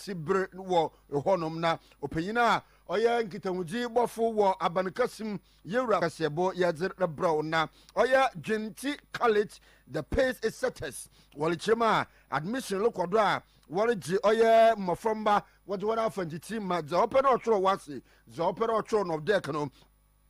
sibre wo honom na opanyina oya nkitawuji bofo wo abankasim yewura kasebo yadze bro na oya Dwenti College the pace is setters walichema admission lokodo a waliji oya mofromba wode wona afantiti ma za opera otro wase za opera otro no deck no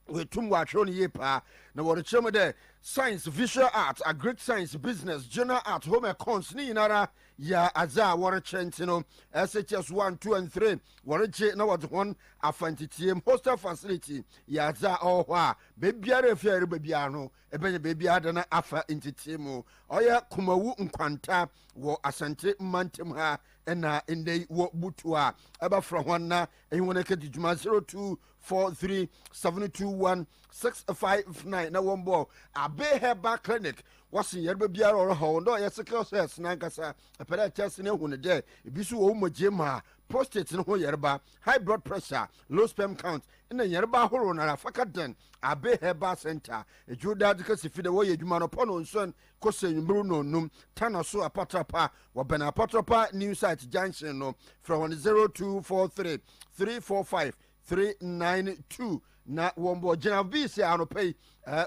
we tum wa tro ni yepa na walichema de science, visual art, a great science, business, general art, home accounts, ni nara ya aza wara chentino SHS 1, 2 and 3 wara che na wat one afantiti hostel facility ya aza ohwa bebiare fiare bebiano ebenye bebiada na afa intitimu oya kumawu nkwanta wo asante mantem ha ena endei wo butua eba from one na ehwone ke dijuma 0243721659 na wombo abe heba clinic wasi yerbe biara oro ho ndo yesikel ses nankasa epere test ne hu ne de ebisu wo mogema prostate no ho yerba high blood pressure low sperm count ina yerba horo na fakaden abe heba center ejuda dika sifide wo yedwuma no pono nson kosenyumru no num tanaso apatrapa wo bena apatrapa new site junction no from 0243 345 392 na wombo general B say anopay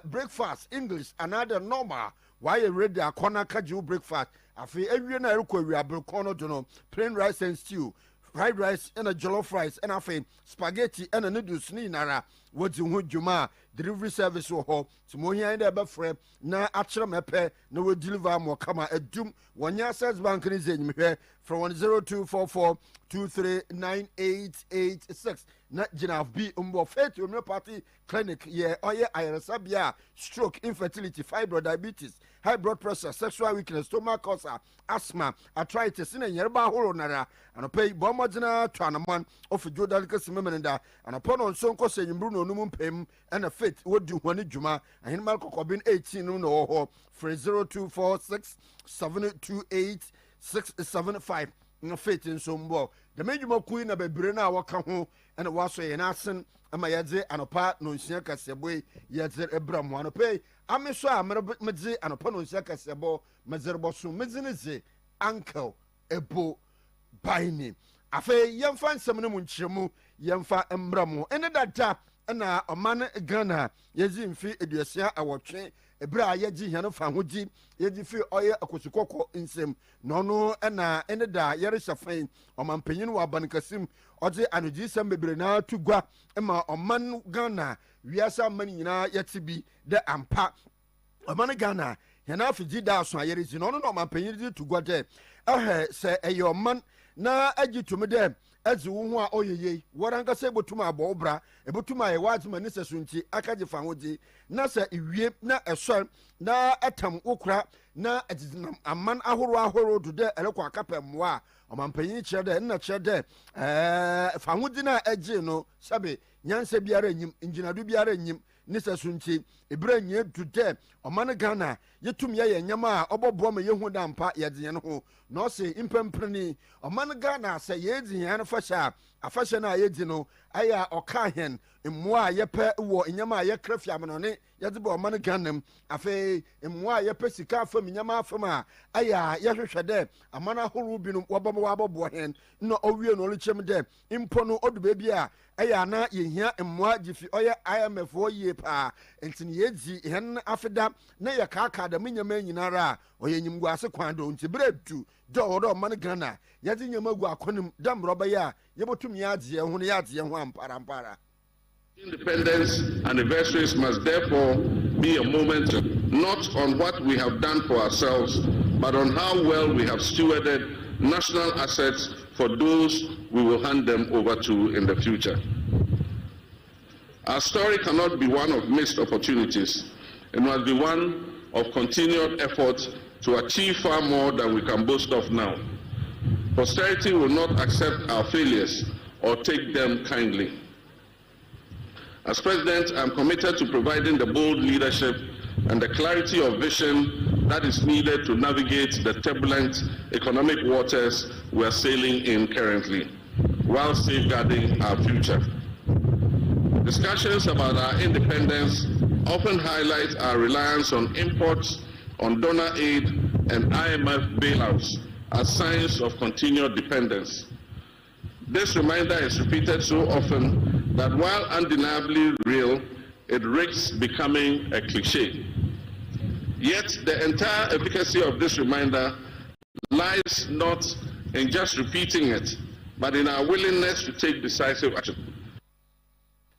breakfast English another normal why you ready a corner kaju breakfast afi ewie na eriko wi abrekon do no plain rice and stew fried rice and a jollof rice and afi spaghetti and a noodles ni nara wodi hu djuma delivery service wo ho timo hia dey be frɛ na akere mepe na we deliver mo kama adum wonya access bank ni zenyim hwɛ from 10244239886 na General B umbo Faith Homeopathy Clinic ye oye ayresabia stroke infertility fibroid diabetes high blood pressure sexual weakness stomach ulcer asthma arthritis na yerba horo nara anopai bomodina twanaman of jodal kasimemenda anopono nsonko senyimru no num mpem na Faith wodi hwani djuma ahinmal kokobin 18 no ho 0246728675 na Faith nsombo the medjuma kui na bebre na waka ho ena waso ye na asen ama yadze anopa no nsia kasebo yadze ebram ho anopa ameso a medze anopa no nsia kasebo medzerbo so medzineze uncle Ebo Biney afa yemfa nsem no munchiremu yemfa embram ene dada na oman Ghana yezi mfi eduasia awotwe ebra yeji hene fa hoji yeji fi oye akosikoko nsem no na ene da yere hyafan omampanyin wa bankasim oje anoji sam bebre na tugwa ma oman Ghana wiasa man nyina yetibi de ampa oman Ghana hena afiji da so ayere zi no omampanyin di tugwa de se eyoman na agitumi de ezi wo ho a oyeye waranka se botuma abobra ebotuma ye wazima ne sesunti akaje fa hoje na se iwie na esor na atam okura na ajizinam aman ahoro do de elekwa akapemwa omampanyin kire de na kire de fa hoje na aje no sabe nyanse biara nyim injinadu biara nyim ne sesunti ebra nye dude oman Ghana yetum ye nyama a obobo ma yehu da mpa yedze ne ho no se impempreni oman Ghana se yedzi yan fasha afasha na yedzi no aya okahen mmoa yepe wo nyama ye krafia me no ne yedze bo oman Ghana afi mmoa yepe sika afam nyama afam a aya yehwehwe de amana horu bi no wabobo hen no owie no lechem de impo no odu bebi a aya na yehia mmoa gifi oye IMF wo yie pa entini yedzi hen afida na ye kaka da menyama nyinara oye nyimgu ase kwando nti bredu do man Ghana yedzi nyama gu akonim dam roba ya yebotum yadzie ho ne yadzie ho ampara. Independence anniversaries must therefore be a moment not on what we have done for ourselves, but on how well we have stewarded national assets for those we will hand them over to in the future. Our story cannot be one of missed opportunities. It must be one of continued effort to achieve far more than we can boast of now. Posterity will not accept our failures or take them kindly. As President, I am committed to providing the bold leadership and the clarity of vision that is needed to navigate the turbulent economic waters we are sailing in currently, while safeguarding our future. Discussions about our independence often highlight our reliance on imports, on donor aid, and IMF bailouts as signs of continued dependence. This reminder is repeated so often that while undeniably real, it risks becoming a cliché. Yet the entire efficacy of this reminder lies not in just repeating it, but in our willingness to take decisive action.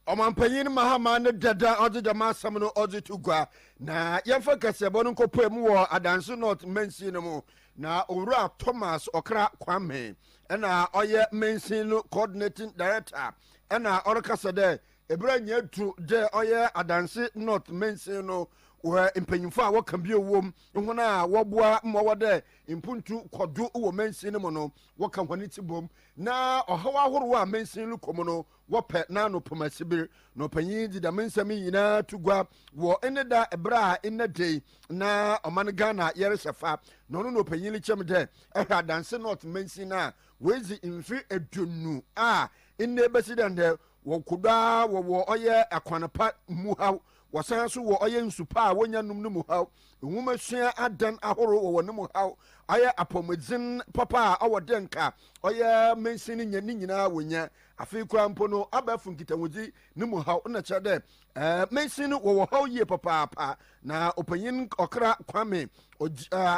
Omanpanyin mahama ne dada odi dama asam no odi tugwa na yemfa kasebo no kopem wo adanso not mensi no mu na owura Thomas Okra Kwame na oye mensi no coordinating director na orkasa de ebra nyatu de oye adanse not mensi no wa impanyimfo a waka bi owom nhona a woboa mmowo de impuntu kodo wo mensi no mu no waka hwani tibom na ohawa horo a mensi no komo no wope na no pomasibir no panyin di da mensami nyina tugwa wo eneda ebra enede na oman Ghana yere sefa no no panyin chem de ehwa danse not mensi na wezi infi edunu a enne president de wo kuda wo oye akwanapa muhaw wasan so wo oye nsupa a wonya num no muhaw nwumasua adan ahoro wo no muhaw aye apomedzin papa a awodenka oye mensi ni nyina wonya afi kwa mpo no abafu nkitawudi ne muhaw na chade mensi no wo haw ye papa na opanyin Okra Kwame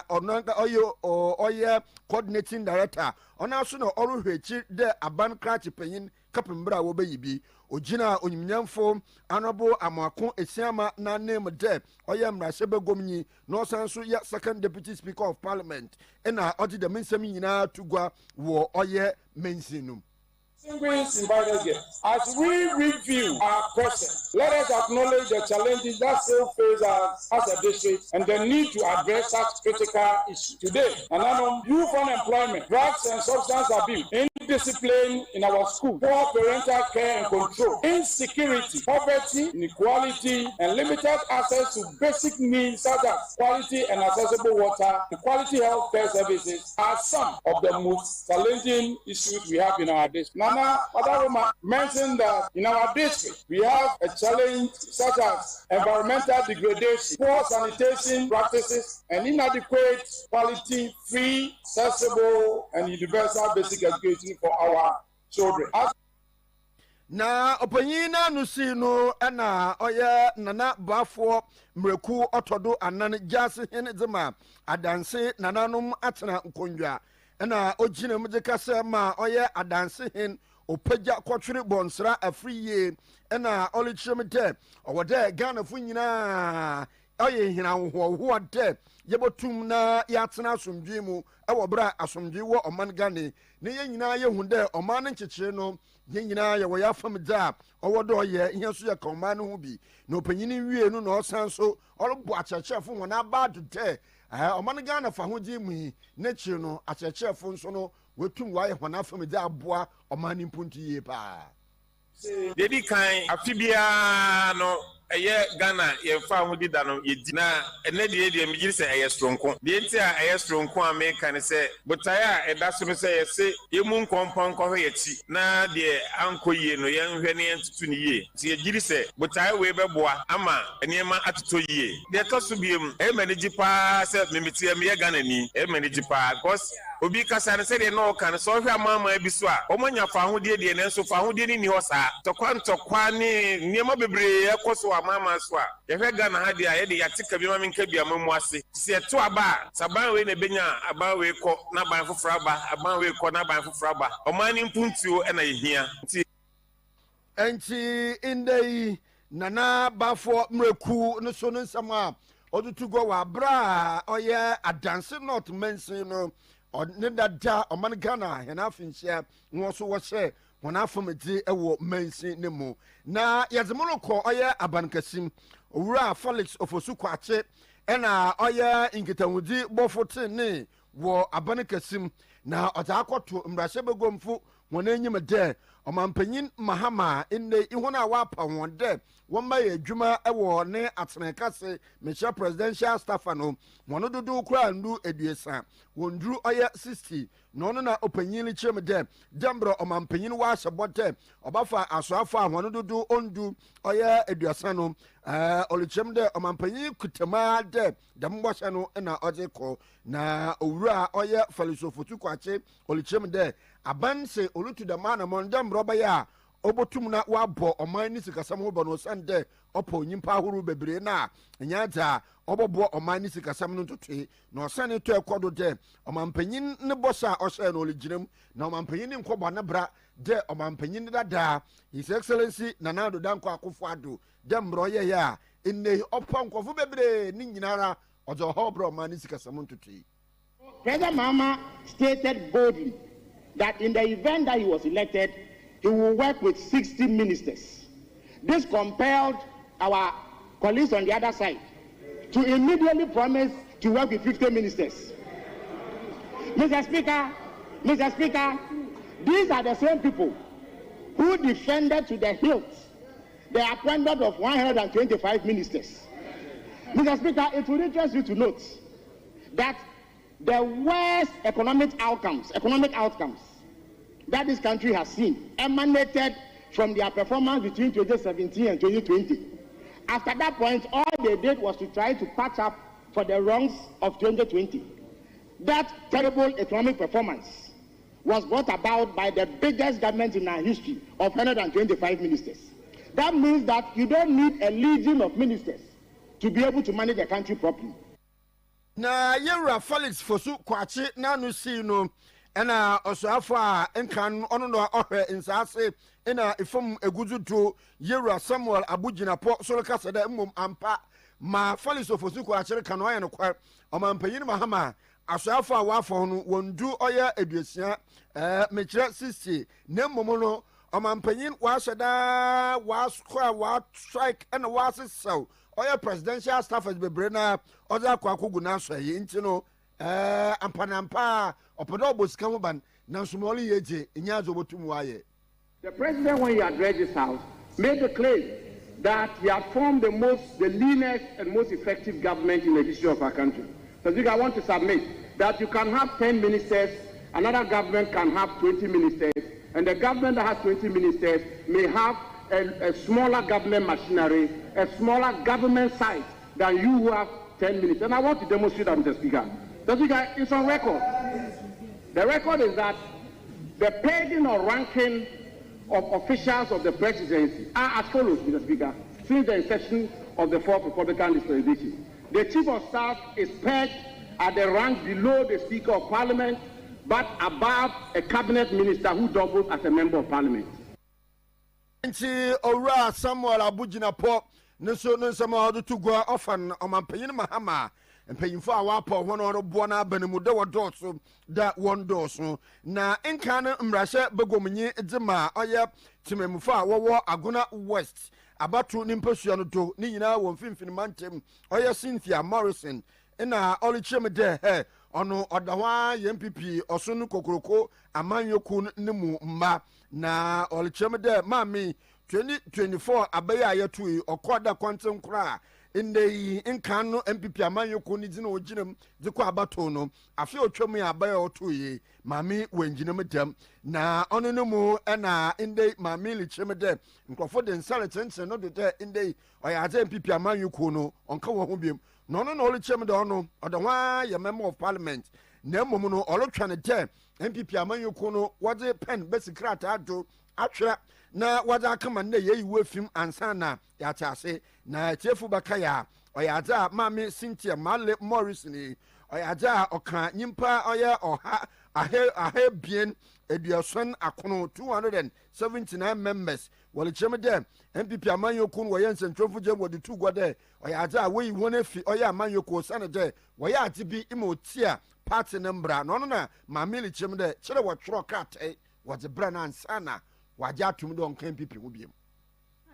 onanga oye coordinating director ona so no oruhwechi de aban krachi panyin kapembra wo bayibi ogina onyimnyamfo anabo amako esiama na name de oye mrase begomnyi no sanso ya second deputy speaker of parliament ena odi de mensam nyina tugwa wo oye mensinum. As we review our present, let us acknowledge the challenges that still face us as a district and the need to address such critical issues. Today, youth unemployment, drugs and substance abuse, indiscipline in our school, poor parental care and control, insecurity, poverty, inequality, and limited access to basic needs such as quality and accessible water and quality health care services are some of the most challenging issues we have in our district. Nana Adaroma mentioned that in our district we have a challenge such as environmental degradation, poor sanitation practices, and inadequate quality, free, accessible, and universal basic education for our children. Na opanyina no si no na oye nana bafo mreku otodo anan jase hene zema adanse nananom atena nkondwa na ogina mje kase ma oye adanse hen opagya kwotwere bonsra afriye na olichemte owode Ghana fu nyina oye hina ho de yebotum na yatena asomdwe mu ewo bra asomdwe wo oman Ghana ne ye nyina ye hunde oman nkyekere no ye nyina ye wo ya fam da owodo ye ihe so ye koma no hu bi na opanyini wie no na osanso orobo achechefo wona bad de oman Ghana fa ho di mu ne kire no achechefo nso no wetum wa ye hona fam da aboa oman impuntu ye pa dedi kan afibia no eye Ghana ye fa ho di da no ye di na ene de migiri se eye stronko de nti a eye stronko America ne se botaya eda so se ye se ye mu nkompon ko ye chi na de ankoyie no ye nhwe ne entutu ne ye ti ye giri se botaya we beboa ama enema atoto yie de to so biem e manage pa se memiti ye me Ghana ni e manage pa because obi kasa ne se de no kan so hwe amama bi so a omonya fa ho de ne nso fa ho de ni ho sa tokwa ne niema bebre ekoso mama so a yehwe Ghana ha dia ye de yatika bi ma menka bi amamu ase se to aba saban we na benya aban we ko na ban foforo aba aban we ko na ban foforo aba omani mpuntuo na yehia enti indei nana bafo mreku no so no nsama odutugo wa bra oye adanse not mensin no ne dada oman Ghana hena finhia wo so wo hye wona afomedi ewo mensin ne mu na yazemoloko oye abankasim owura Felix Ofosu Kwache ena oye inkitawudi bofote ne wo abankasim na otakoto mrashe begomfu wona enyim de omampanyin mahama enne ihona wapa wonde womba ye adwuma ewo ne atenekase mecha presidential staff no wono dudu kura ndu eduesa wondru oye 60 no na opanyin chem de dembro omampanyin wa hyebote obafa asoafa wono dudu ondu oye eduasa no olichem de omampanyin kutama de dambosha no na ojeko na owura oye Felix Ofosu Kwache olichem de aban se olutu da mana mondam roba ya obotum na wabɔ ɔman ni sikasɛm ho bɔ no sande ɔpɔ nyimpa ahoro bebre na nyaadza ɔbɔbɔ ɔman ni sikasɛm no ntotoe na ɔsane to ɛkɔdo dɛ ɔmampanyin ne bɔsa ɔhyɛ no oligyinam na ɔmampanyin ne nkɔbɔ ne bra dɛ ɔmampanyin ne dada his excellency Nana Addo Dankwa Akufo-Addo dɛ mbrɔ yɛ a enne ɔpɔ nkɔfo bebre ne nyinara ɔdze ɔhɔ bra ɔman ni sikasɛm ntotoe. President Mahama stated boldly that in the event that he was elected, he will work with 60 ministers. This compelled our colleagues on the other side to immediately promise to work with 50 ministers. Mr. Speaker, these are the same people who defended to the hilt the appointment of 125 ministers. Mr. Speaker, it will interest you to note that the worst economic outcomes that this country has seen emanated from their performance between 2017 and 2020. After that point, all they did was to try to patch up for the wrongs of 2020. That terrible economic performance was brought about by the biggest government in our history of 125 ministers. That means that you don't need a legion of ministers to be able to manage the country properly. Na yewura Felix Fosu Kwachi na no si no ena osoafo a enkan ono no ohwe nsase ena ifom eguzuto yewura Samuel Abuginapo so kasa da mmom ampa ma Felix Fosu Kwachi kan oye no kwa omampanyin Mahama asoafo a wafo no wondu oye eduasia mekire 60 na mmom no omampanyin wa hyeda wa strike ena wa sesaw oya presidential staffers bebre na oza kwakugu na so yi ntino ampanampa opodo obosika ho ban na nsomoli yeje nyazo botum waye. The president, when he addressed this house, made the claim that he had formed the leanest and most effective government in the history of our country. So I want to submit that you can have 10 ministers, another government can have 20 ministers, and the government that has 20 ministers may have a smaller government machinery, a smaller government size than you who have 10 minutes. And I want to demonstrate that, Mr. Speaker. Mr. Speaker, it's on record. The record is that the pegging or ranking of officials of the presidency are as follows, Mr. Speaker, since the inception of the fourth Republican dispensation. The Chief of Staff is pegged at the rank below the Speaker of Parliament, but above a cabinet minister who doubles as a member of Parliament. Nti owura Samuel Abuginapo nso nsema odo tugwa ofan omampanyin Mahama mpanyimfo a wapo hono no bo na abanimu de wodoso da wondoso na enka no mrahye begomnyi dzima oye timemfo a wowo Agona West abatu nimpasua no to ni nyina wo mfimfini mantem oye Cynthia Morrison ina olichem de ono odahwa MPP osunu kokoroko amanyoku nemu mma na olichem de mami 2024 abaya yatui okoda kwanten kra inde nkan no MPP amanyoku ni dina oginam dikwa abato no afi otwam ya abaya otoye mami wenginam dam na ono no mu na inde mami lichem de nkrofo de nsare chenchen no de inde oyaze MPP amanyoku no onka wo ho biem no olichem de ono odahwa ya member of parliament na mmom no olotwane de MPP amanyoku no wode pen besikrata ado atwera na wada kama na yeyi wafim ansana ya chase na chefu bakaya oyaza mami Cynthia Male Morrison oyaza oka nyimpa oya oha ahe bien eduason akono 279 members walichem de MPP amanyoku no yen sentrofo je wodi tu gwade oyaza we wona fi oya amanyoku sane de waya atibi imotia party nambra no na mami lichem de kire wotwro kate wode brana ansana waja tum do nkan pipi wo biem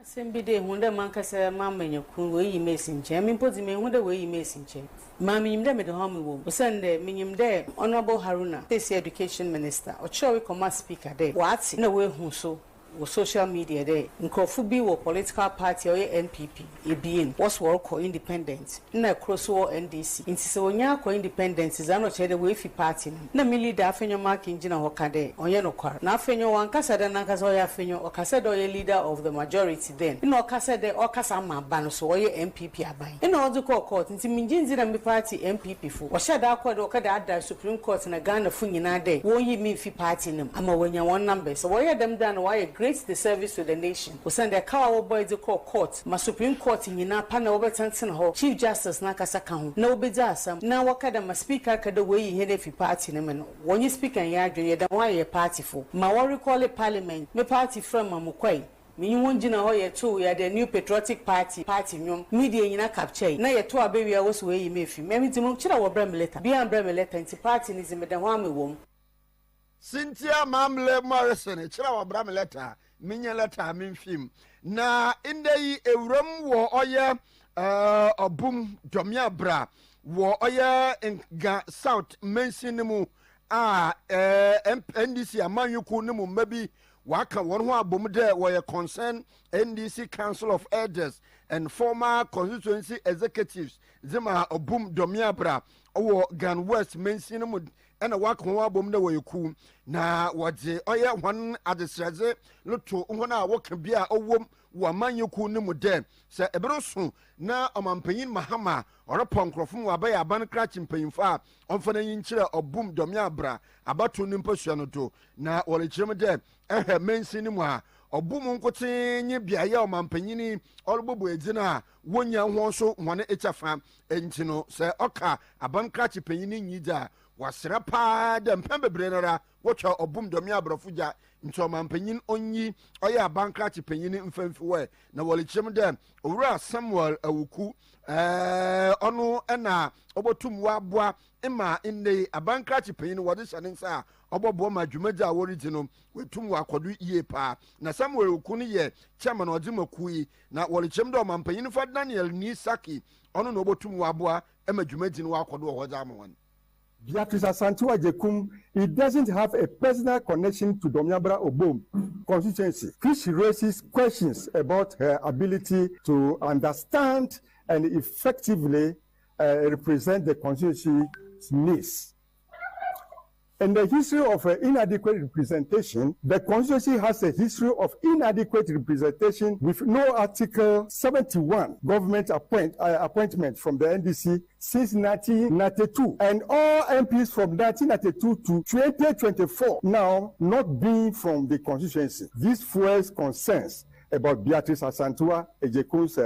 asembi de hunde man kase mamanya kun we yi mesin che mi podi me hunde we yi mesin che mami nyimde me de homi wo osende mi nyimde honorable Haruna state education minister o chewe commerce speaker de wati na we hu so wo social media there nkrofo bi wo political party or NPP ebien was work for independent na cross wo NDC nti se wonya ko independent za no chere we fi party na mi leader afenyo mark engine ho ka de onye no kwar na afenyo wankasa de nankasa oya afenyo okasa de oye leader of the majority then na okasa de okasa ma ba no so oye MPP aban na odu court nti minjinzi na mi party MPP fu wo sha da kwado okada ada Supreme Court na Ghana fu nyina de wo yi mi fi party nim ama wonya one number so woye dem dan why great the service to the nation we send the car boy the court ma Supreme Court nyina pa na obetanten ho Chief Justice na kasa ka ho na obedza asam na wakada ma speaker kada we yi he fi party nim no wonye speaker ya adwene dem why party fu ma wo recall parliament me party from mamukwai me wonjina ho ye to ya the new patriotic party nyom media nyina capture na ye to abewia wo so we yi mefi me mitimo kira wo bra me letter bi an bra me letter nti party ni zime dem ho amewom Cynthia Mamle Morrison kira wo bra me letter minya letter memfim na indei ewuram wo oye obum domia bra wo oye nga south mention mu NDC amanyuku ne mu mabi waka won ho abom de wo concern NDC Council of Elders and former constituency executives zema obum domia bra wo Gan West mention mu ena waka ho abom de wo ku na wode oye hon adesraze luto ho na wo ka bia owom wa manyuku ne mu de se ebroso na omampanyin mahama orepon krofom wa ba ya ban krachi mpanyimfa onfana yinkire obum domia bra abato ne mpasua no to na wolechirem de mensi ni mu a obum nkote nye biaye omampanyini orebobo edzina wonya ho so hone echafa entino se oka aban krachi panyini nyida wasra pa de mpembebre nara wotwa obum domia brafuja ntomanpanyin onyi oya abankrachi panyini mfamfiwe na wolechirem de owura Samuel awuku ono na obotum waboa ima inde abankrachi panyini wode shanensa obobo madwumaja worigino wetum wakodu iye pa na Samuel awuku ne ye chairman odimakui na wolechirem de omampanyin fa Daniel Nisaki ono no obotum waboa emadwumagino wakodu ohoza amwan Beatrice Asantua Jekum, it doesn't have a personal connection to Domiabra Obom constituency, which raises questions about her ability to understand and effectively represent the constituency's needs. In the history of inadequate representation, the constituency has a history of inadequate representation with no Article 71 government appointment from the NDC since 1992, and all MPs from 1992 to 2024 now not being from the constituency. This fuels concerns about Beatrice Asantua Ejekun's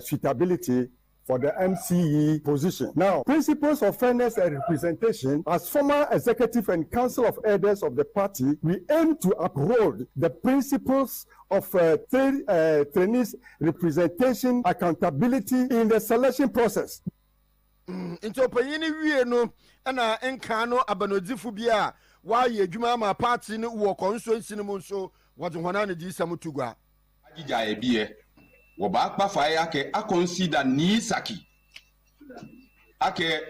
suitability for the MCE position. Now, principles of fairness and representation, as former executive and council of elders of the party, we aim to uphold the principles of trainees representation, accountability in the selection process. Into panyini wie no na enka no abanodifu bia wa ye adwuma ma party no wo constituency no so wode hona ne di samutugwa agija ebie wo ba kpa fa ya ke consider Nisaki ake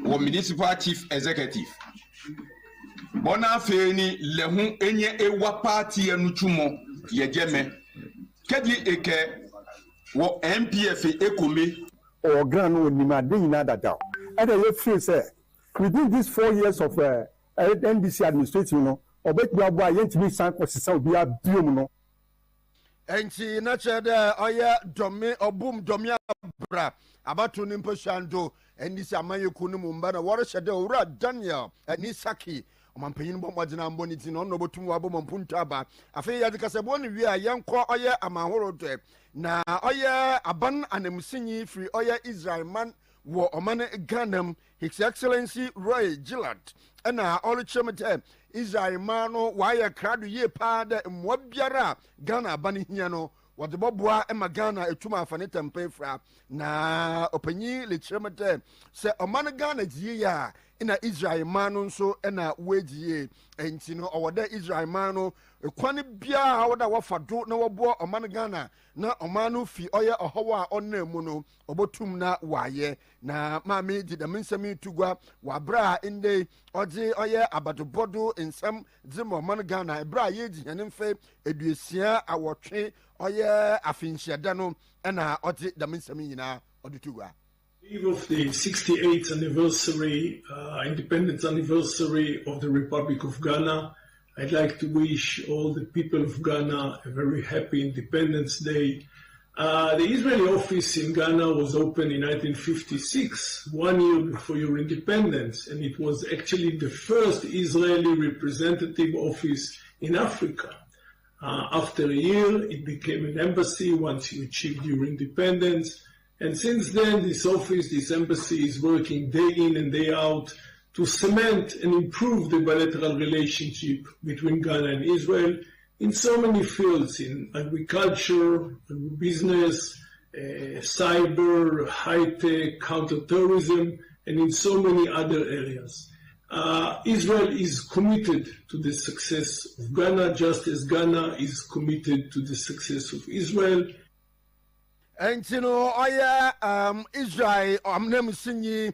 wo municipal chief executive bona feni lehu enye ewa party enu tumo ye jeme kedi eke wo MPF ekome or grand onimade ina dada and you feel say within these 4 years of NDC administration no obetbi abo ayentimi san kwosisa obi abiom no enchi na chede oya domi obum domi abra abatu ni mpashando NDC amanyeku ni mumba na wore chede owura Daniel Nisaki omampanyin bo mwajina mboni ti no no botum wabo mpunta aba afi ya dikase bo ni wi a yenko oya amahoro de na oya aban anemsinyi free oya Israel man wo omane Ghanam His Excellency Roy Gillard na oluchemete Israel man no waya krado ye pa de mwabiara Ghana abani hia no wode boboa ema Ghana etuma afane tempe fra na opanyi lechemete se omane Ghana die ya ina Israel man no nso na wagye enti no ɔwɔda Israel man no ekwan bia woda wafa do na wɔboa ɔman Ghana na ɔman no fi ɔyɛ ɔhɔw a ɔnna mu no ɔbotum na waayɛ na maame di dɛm nsɛm tugua wabra inde ɔgye ɔyɛ abadobɔdo nsɛm dzema ɔman Ghana ebra yɛdi hɛne mfe eduesia awɔtwe ɔyɛ afinhyɛda no ɛna ɔgye dɛm nsɛm nyinaa ɔde tugua. Eve of the 68th anniversary, independence anniversary of the Republic of Ghana, I'd like to wish all the people of Ghana a very happy Independence Day. The Israeli office in Ghana was opened in 1956, 1 year before your independence, and it was actually the first Israeli representative office in Africa. After a year, it became an embassy once you achieved your independence. And since then, this office, this embassy is working day in and day out to cement and improve the bilateral relationship between Ghana and Israel in so many fields, in agriculture, business, cyber, high-tech, counterterrorism, and in so many other areas. Israel is committed to the success of Ghana, just as Ghana is committed to the success of Israel. And you know, Israel, name Sinyi,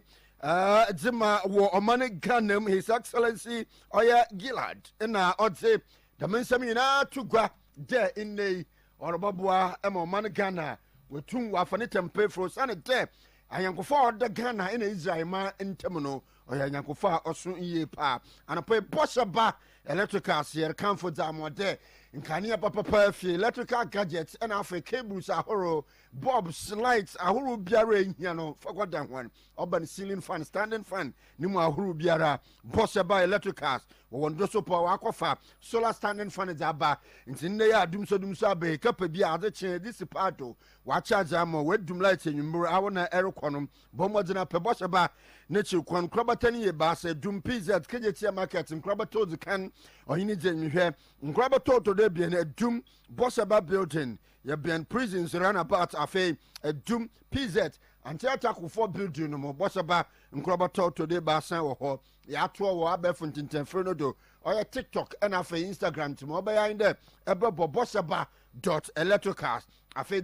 Zima, Omani Ghanem, His Excellency, Gilad, and Odze, the Mensamina Tugwa, there in the Orababua, Omani Ghana, with two Wafanitem pay for Sanite. I am for the Ghana in Israel, ma in Temuno, or Yankofa or Sun Ye Pa, and a pay Boshaba, electrical, here, comfort Zamode. Nkania papa perfume electrical gadgets and afa cables ahoro bulbs lights ahoro biara ehia no forgotten one urban ceiling fan standing fan nimu ahoro biara Boshaba electricals wondo so power akofa solar standing fan aba ntinne ya dum so abe kapa bia ade che disipato wa charge am we dum light enwumro awona erekonom bomodina pe Boshaba nachi kwan krabata ni ye ba se dum pizza kejetia market krabata ozikan oyini jenhwe krabata to bien a doom Boshaba building, you been prisons run about a doom PZ and theatre for building no more Boshaba and Crobato today Bassan or Yatua or Abefuntin Tenfrenodo or a TikTok and Instagram to mobile behind there about Boshaba.electricals.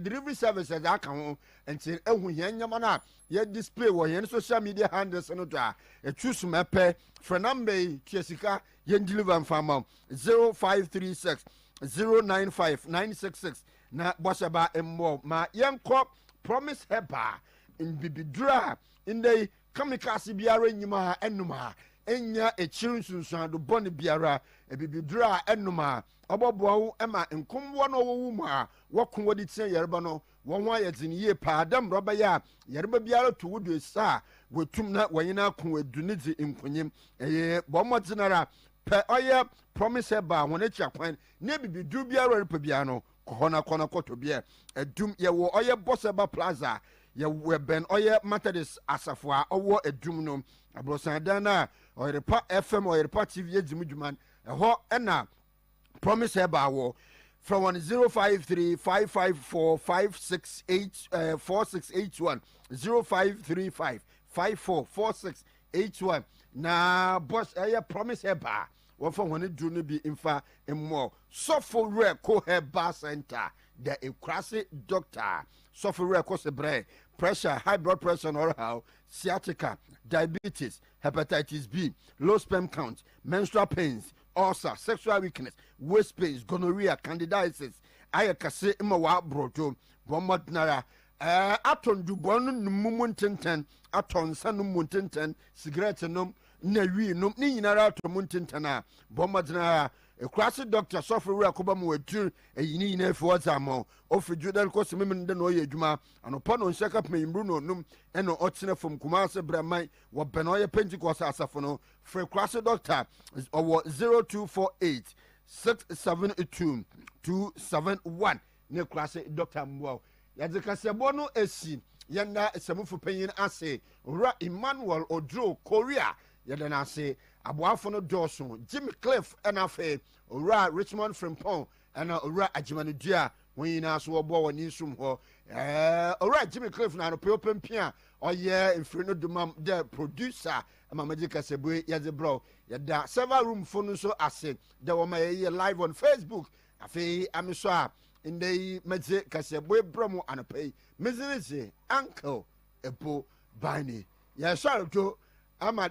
Delivery services I can until Yamana yet display or social media handles and a choose mape Frenambe Jessica yen deliver farmer 0536 095 966 na Boshaba embo ma yanko promise heba in bibidra in the kamikasi biara nyima enuma enya echirunsunsan do boni biara e bibidra enuma oboboa ema nkomwo no wo mu a wokon wodi tie yereba no won ho ayedin ye pa adam roba ya yereba biara to wodu esa wetum na wanyina kon adunizi nkonyem eye bomodinara pe oye promise heba won echi kwan ne bibidu biara repa bia no kohona kona koto bia edum ye wo oye Boshaba plaza ye weben oye Methodist asafo a owo edum no abrosan dana oyerepa FM oyerepa TV edimudjuman eho ena promise heba wo from 053 554 568 4681 0535 544681 na boss promise heba wo fa woni du no bi imfa emmo sofo re ko heba center the ekrase doctor sofo re ko sebre pressure high blood pressure or how sciatica diabetes hepatitis B low sperm count menstrual pains ulcer sexual weakness waist pains gonorrhea candidiasis ayakase imawa broto bomodnara aton dubon numumun tenten aton sanum tenten cigarette num na wi num ni nyinara atom tentena bomodnara ekwase doctor sofre akoba mu adur eyini nyina fi wazamo ofijudal ko semem nde no ye adwuma anopa no nhyaka pemimru no num eno otene fom kumase braman wo beno ye pentecost asafo no for ekwase doctor owo 0248 672 271 ne ekwase doctor mbo yadikasebo no esi yenda esemufu penyin ase ora Emmanuel Odro Korea yadana ase aboafo no doso Jimmy Cliff enafe ora Richmond Frimpong ana ora Ajimanudua wonyina so obo woni nsum ho ora Jimmy Cliff na no pempia oye mfiri no dumam the producer ama magye kasɛbue yɛdze brɔ yɛda server room fo no nso ase da wɔma yɛyɛ live on Facebook afei ame so a ndɛ yi magye kasɛbue brɔ mu anɔpa yi mezinese Uncle Ebo Biney yɛsɔ adwo ama